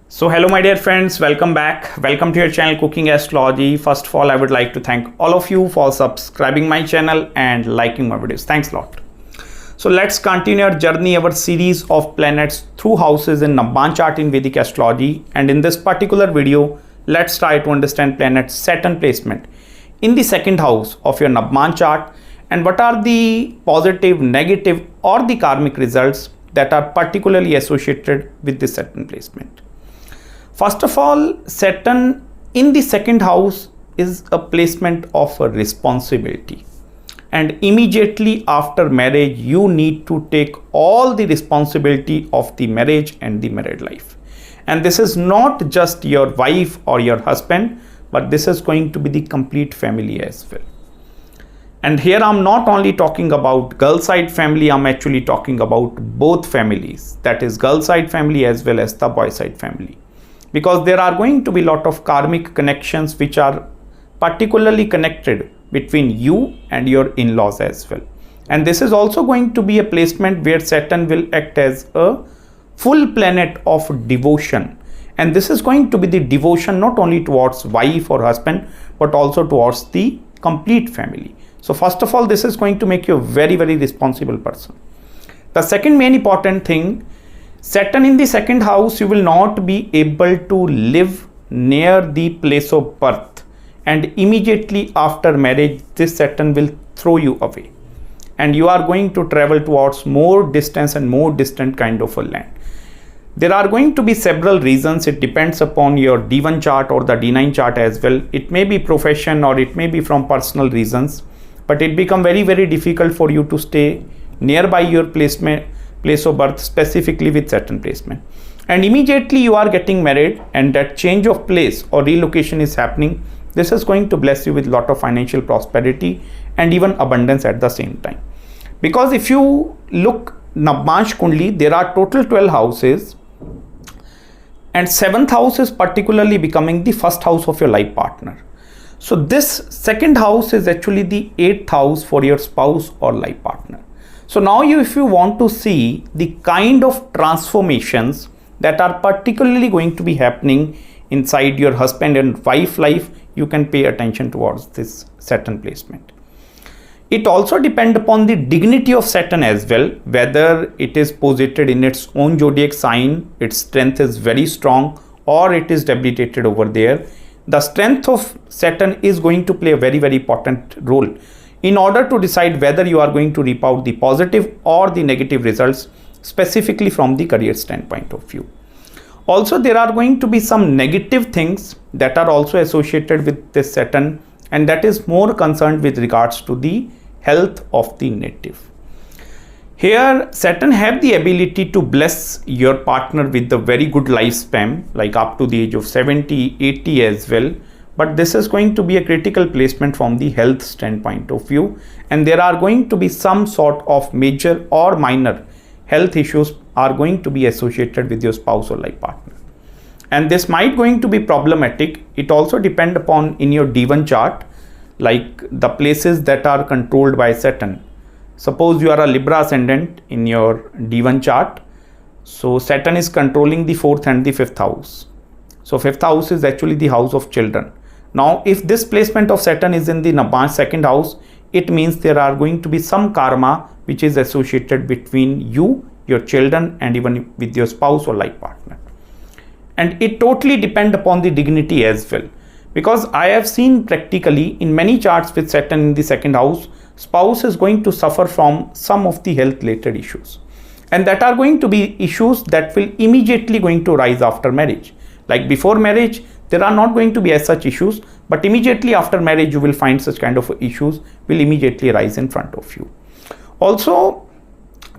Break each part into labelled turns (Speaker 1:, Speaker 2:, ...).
Speaker 1: So hello my dear friends, welcome back. Welcome to your channel Cooking Astrology. First of all, I would like to thank all of you for subscribing my channel and liking my videos. Thanks a lot. So let's continue our journey, our series of planets through houses in Navamsha Chart in Vedic Astrology. And in this particular video, let's try to understand planet Saturn placement in the second house of your Navamsha Chart and what are the positive, negative or the karmic results that are particularly associated with this Saturn placement. First of all, Saturn in the second house is a placement of a responsibility. And immediately after marriage, you need to take all the responsibility of the marriage and the married life. And this is not just your wife or your husband, but this is going to be the complete family as well. And here I'm not only talking about girl side family, I'm actually talking about both families. That is girl side family as well as the boy side family. Because there are going to be a lot of karmic connections which are particularly connected between you and your in-laws as well. And this is also going to be a placement where Saturn will act as a full planet of devotion. And this is going to be the devotion not only towards wife or husband, but also towards the complete family. So first of all, this is going to make you a very, very responsible person. The second main important thing, Saturn in the second house, you will not be able to live near the place of birth, and immediately after marriage this Saturn will throw you away and you are going to travel towards more distance and more distant kind of a land. There are going to be several reasons. It depends upon your D-1 chart or the D-9 chart as well. It may be profession or it may be from personal reasons, but it become very, very difficult for you to stay nearby your place of birth, specifically with Saturn placement. And immediately you are getting married and that change of place or relocation is happening. This is going to bless you with a lot of financial prosperity and even abundance at the same time. Because if you look Navamsha Kundli, there are total 12 houses and 7th house is particularly becoming the first house of your life partner. So this second house is actually the 8th house for your spouse or life partner. So now if you want to see the kind of transformations that are particularly going to be happening inside your husband and wife life, you can pay attention towards this Saturn placement. It also depends upon the dignity of Saturn as well, whether it is posited in its own zodiac sign, its strength is very strong, or it is debilitated over there. The strength of Saturn is going to play a very, very important role in order to decide whether you are going to reap out the positive or the negative results, specifically from the career standpoint of view. Also, there are going to be some negative things that are also associated with this Saturn, and that is more concerned with regards to the health of the native. Here, Saturn have the ability to bless your partner with a very good lifespan, like up to the age of 70, 80 as well. But this is going to be a critical placement from the health standpoint of view. And there are going to be some sort of major or minor health issues are going to be associated with your spouse or life partner. And this might going to be problematic. It also depends upon in your D1 chart, like the places that are controlled by Saturn. Suppose you are a Libra ascendant in your D1 chart. So Saturn is controlling the 4th and the 5th house. So 5th house is actually the house of children. Now, if this placement of Saturn is in the Navamsha second house, it means there are going to be some karma which is associated between you, your children, and even with your spouse or life partner. And it totally depends upon the dignity as well. Because I have seen practically in many charts with Saturn in the second house, spouse is going to suffer from some of the health related issues. And that are going to be issues that will immediately going to rise after marriage. Like before marriage, there are not going to be as such issues, but immediately after marriage, you will find such kind of issues will immediately rise in front of you. Also,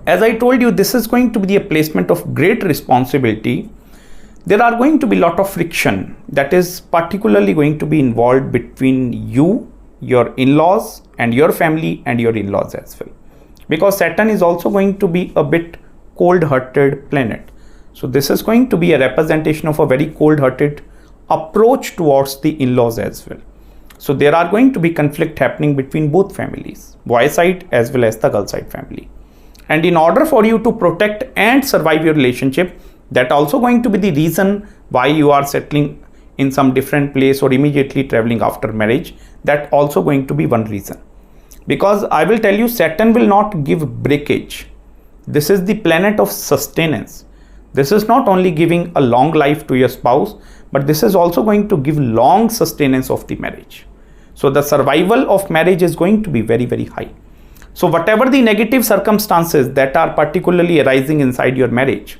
Speaker 1: as I told you, this is going to be a placement of great responsibility. There are going to be a lot of friction that is particularly going to be involved between you, your in-laws, and your family and your in-laws as well. Because Saturn is also going to be a bit cold-hearted planet. So this is going to be a representation of a very cold-hearted approach towards the in-laws as well. So there are going to be conflict happening between both families, boy side as well as the girl side family. And in order for you to protect and survive your relationship, That also going to be the reason why you are settling in some different place or immediately traveling after marriage. That also going to be one reason. Because I will tell you, Saturn will not give breakage. This is the planet of sustenance. This is not only giving a long life to your spouse, but this is also going to give long sustenance of the marriage. So the survival of marriage is going to be very, very high. So whatever the negative circumstances that are particularly arising inside your marriage,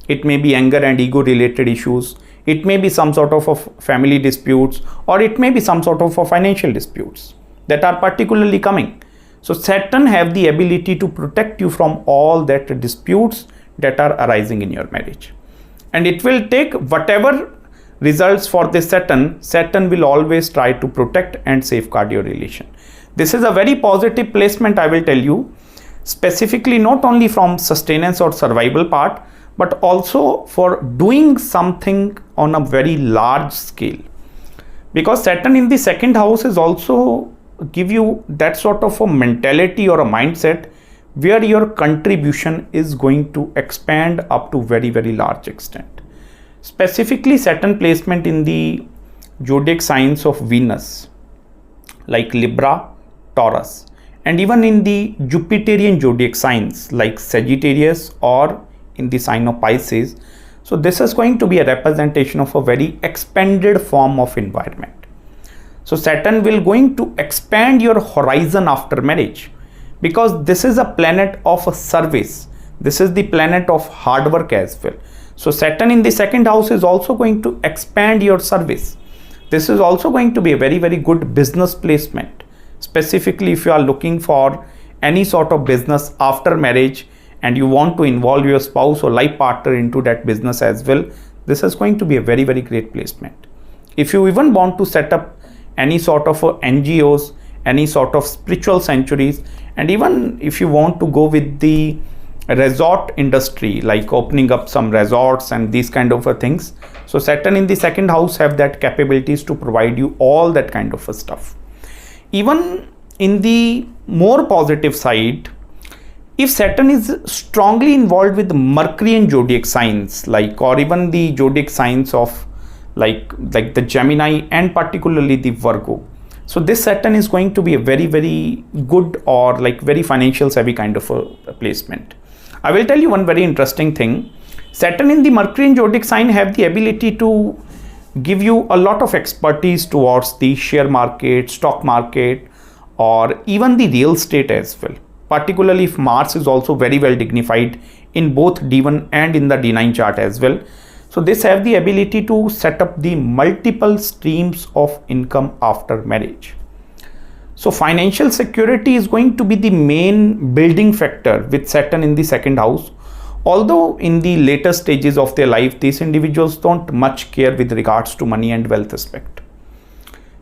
Speaker 1: it may be anger and ego related issues, it may be some sort of family disputes, or it may be some sort of financial disputes that are particularly coming. So Saturn have the ability to protect you from all that disputes that are arising in your marriage. And it will take whatever results for this Saturn will always try to protect and safeguard your relation. This is a very positive placement, I will tell you, specifically not only from sustenance or survival part, but also for doing something on a very large scale. Because Saturn in the second house is also give you that sort of a mentality or a mindset where your contribution is going to expand up to very, very large extent. Specifically, Saturn placement in the zodiac signs of Venus, like Libra, Taurus, and even in the Jupiterian zodiac signs like Sagittarius or in the sign of Pisces. So this is going to be a representation of a very expanded form of environment. So Saturn will going to expand your horizon after marriage, because this is a planet of a service. This is the planet of hard work as well. So Saturn in the second house is also going to expand your service. This is also going to be a very, very good business placement. Specifically, if you are looking for any sort of business after marriage and you want to involve your spouse or life partner into that business as well, this is going to be a very, very great placement. If you even want to set up any sort of NGOs, any sort of spiritual sanctuaries, and even if you want to go with the resort industry, like opening up some resorts and these kind of things, so Saturn in the second house have that capabilities to provide you all that kind of stuff. Even in the more positive side, if Saturn is strongly involved with Mercurian zodiac signs, like, or even the zodiac signs of like the Gemini and particularly the Virgo, so this Saturn is going to be a very, very good or like very financial savvy kind of a placement. I will tell you one very interesting thing. Saturn in the Mercurian zodiac sign have the ability to give you a lot of expertise towards the share market, stock market, or even the real estate as well. Particularly if Mars is also very well dignified in both D1 and in the D9 chart as well. So this have the ability to set up the multiple streams of income after marriage. So financial security is going to be the main building factor with Saturn in the second house. Although in the later stages of their life, these individuals don't much care with regards to money and wealth aspect.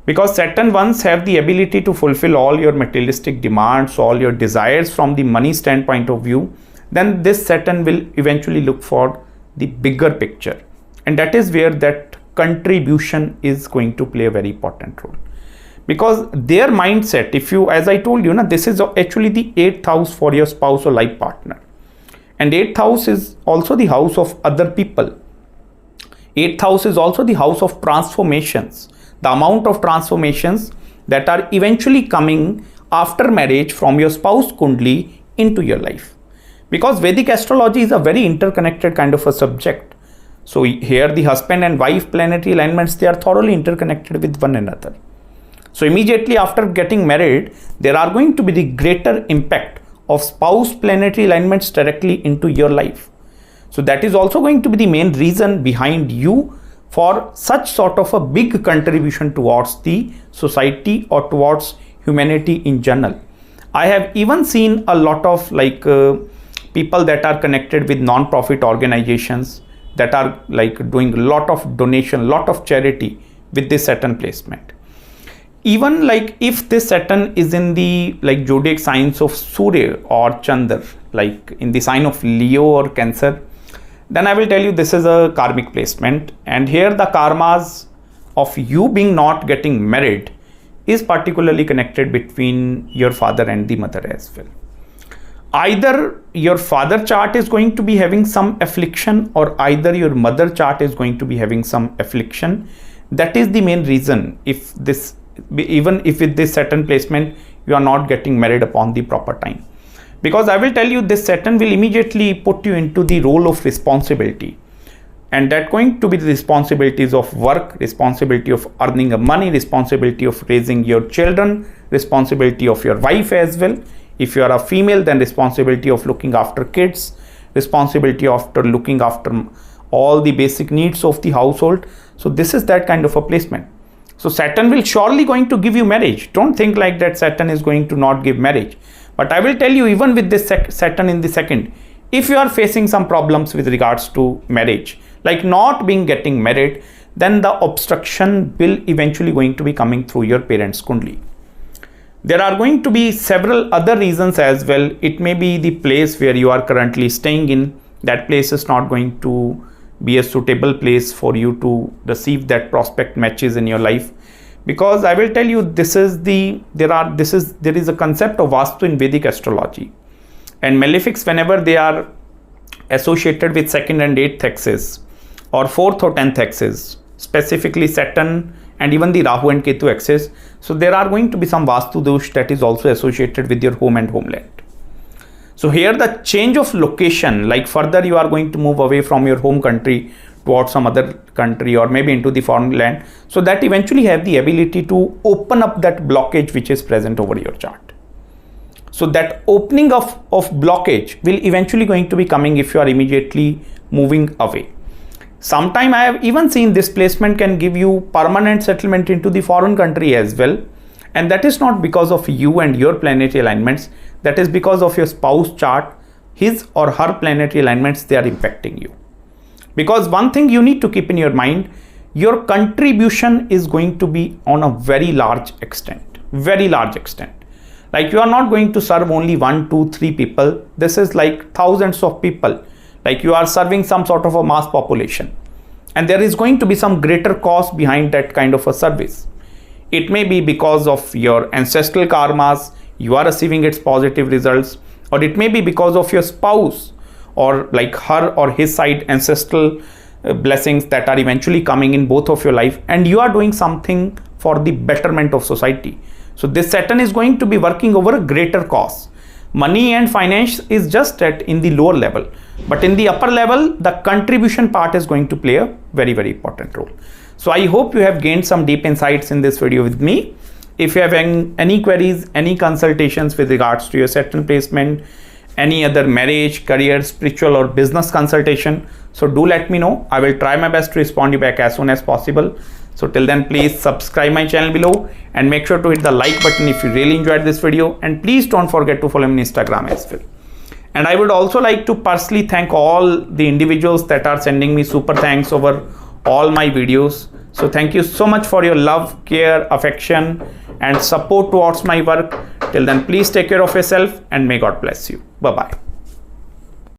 Speaker 1: Because Saturn once have the ability to fulfill all your materialistic demands, all your desires from the money standpoint of view, then this Saturn will eventually look for the bigger picture. And that is where that contribution is going to play a very important role. Because their mindset, if you, as I told you, this is actually the 8th house for your spouse or life partner. And 8th house is also the house of other people. 8th house is also the house of transformations. The amount of transformations that are eventually coming after marriage from your spouse Kundli into your life. Because Vedic astrology is a very interconnected kind of a subject. So here the husband and wife planetary alignments, they are thoroughly interconnected with one another. So immediately after getting married, there are going to be the greater impact of spouse planetary alignments directly into your life. So that is also going to be the main reason behind you for such sort of a big contribution towards the society or towards humanity in general. I have even seen a lot of people that are connected with non-profit organizations that are doing a lot of donation, lot of charity with this Saturn placement. Even if this Saturn is in the zodiac signs of Surya or Chandra, in the sign of Leo or Cancer, then I will tell you this is a karmic placement, and here the karmas of you being not getting married is particularly connected between your father and the mother as well. either your father chart is going to be having some affliction, or either your mother chart is going to be having some affliction. That is the main reason if this, even if with this Saturn placement you are not getting married upon the proper time. Because I will tell you, this Saturn will immediately put you into the role of responsibility, and that going to be the responsibilities of work, responsibility of earning a money, responsibility of raising your children, responsibility of your wife as well. If you are a female, then responsibility of looking after kids, responsibility after looking after all the basic needs of the household. So this is that kind of a placement. So Saturn will surely going to give you marriage. Don't think like that Saturn is going to not give marriage. But I will tell you, even with this Saturn in the second, if you are facing some problems with regards to marriage, like not getting married, then the obstruction will eventually going to be coming through your parents' kundli. There are going to be several other reasons as well. It may be the place where you are currently staying in. That place is not going to be a suitable place for you to receive that prospect matches in your life. Because I will tell you, there is a concept of Vastu in Vedic Astrology, and malefics, whenever they are associated with 2nd and 8th axis, or 4th or 10th axis, specifically Saturn and even the Rahu and Ketu axis, so there are going to be some Vastu dosh that is also associated with your home and homeland. So here the change of location, like further you are going to move away from your home country towards some other country, or maybe into the foreign land, so that eventually have the ability to open up that blockage which is present over your chart. So that opening of blockage will eventually going to be coming if you are immediately moving away. Sometime I have even seen this placement can give you permanent settlement into the foreign country as well. And that is not because of you and your planetary alignments. That is because of your spouse chart, his or her planetary alignments, they are impacting you. Because one thing you need to keep in your mind, your contribution is going to be on a very large extent. Very large extent. Like you are not going to serve only 1, 2, 3 people. This is like thousands of people. Like you are serving some sort of a mass population. And there is going to be some greater cost behind that kind of a service. It may be because of your ancestral karmas, you are receiving its positive results, or it may be because of your spouse, or like her or his side ancestral blessings that are eventually coming in both of your life, and you are doing something for the betterment of society. So this Saturn is going to be working over a greater cause. Money and finance is just in the lower level, but in the upper level, the contribution part is going to play a very, very important role. So I hope you have gained some deep insights in this video with me. If you have any queries, any consultations with regards to your Saturn placement, any other marriage, career, spiritual or business consultation, so do let me know. I will try my best to respond you back as soon as possible. So till then, please subscribe my channel below and make sure to hit the like button if you really enjoyed this video, and please don't forget to follow me on Instagram as well. And I would also like to personally thank all the individuals that are sending me super thanks over all my videos. So thank you so much for your love, care, affection and support towards my work. Till then, please take care of yourself and may God bless you. Bye-bye.